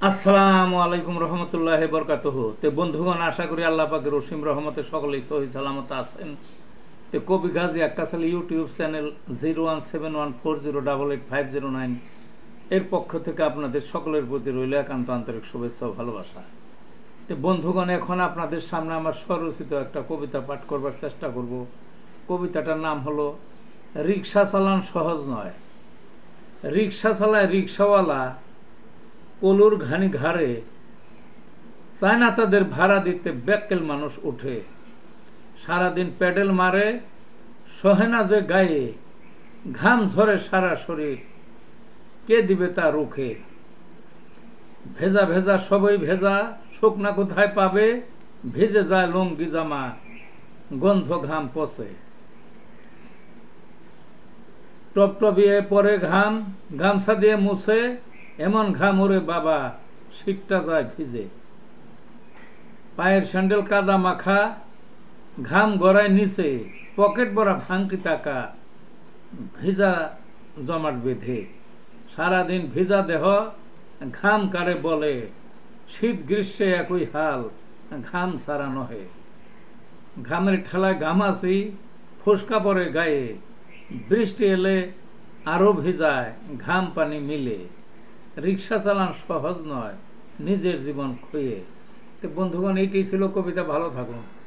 আসসালামু আলাইকুম রহমতুল্লাহ বরকাতুহ। তে বন্ধুগণ, আশা করি আল্লাহ পাকের রসিম রহমতে সকলেই সহি সালামত আছেন। তে কবি গাজী আক্কাস আলী ইউটিউব চ্যানেল 017140885009 এর পক্ষ থেকে আপনাদের সকলের প্রতি রইল একান্ত আন্তরিক শুভেচ্ছা ও ভালোবাসা। তে বন্ধুগণ, এখন আপনাদের সামনে আমার স্বরচিত একটা কবিতা পাঠ করবার চেষ্টা করব। কবিতাটার নাম হলো রিক্সা চালান সহজ নয়। রিক্সা চালায় রিক্সাওয়ালা, কলুর ঘানি ঘাড়ে, চায় না তাদের ভাড়া দিতে ব্যাক্কেল মানুষ উঠে। সারাদিন প্যাডেল মারে, সহে না যে গায়ে, ঘাম ঝরে সারা শরীর, কে দিবে তা রুখে। ভেজা ভেজা সবই ভেজা, শুকনা কোথায় পাবে, ভিজে যায় লুঙ্গি জামা, গন্ধ ঘাম পচে। টপটপিয়ে পরে ঘাম, গামছা দিয়ে মুছে, এমন ঘাম ওরে বাবা, শীতটা যায় ভিজে। পায়ের স্যান্ডেল কাদা মাখা, ঘাম গড়ায় নিচে, পকেট ভরা ভাঙতি টাকা, ভিজা জমাট বেঁধে। সারাদিন ভিজা দেহ, ঘাম কারে বলে, শীত গ্রীষ্মে একই হাল, ঘাম ছাড়া নহে। ঘামের ঠেলায় ঘামাচি, ফোসকা পড়ে গায়ে, বৃষ্টি এলে আরো ভিজায়, ঘাম পানি মিলে। রিক্সা চালান সহজ নয়, নিজের জীবন খুঁয়ে। তো বন্ধুগণ, এইটাই ছিল কবিতা। ভালো থাকুন।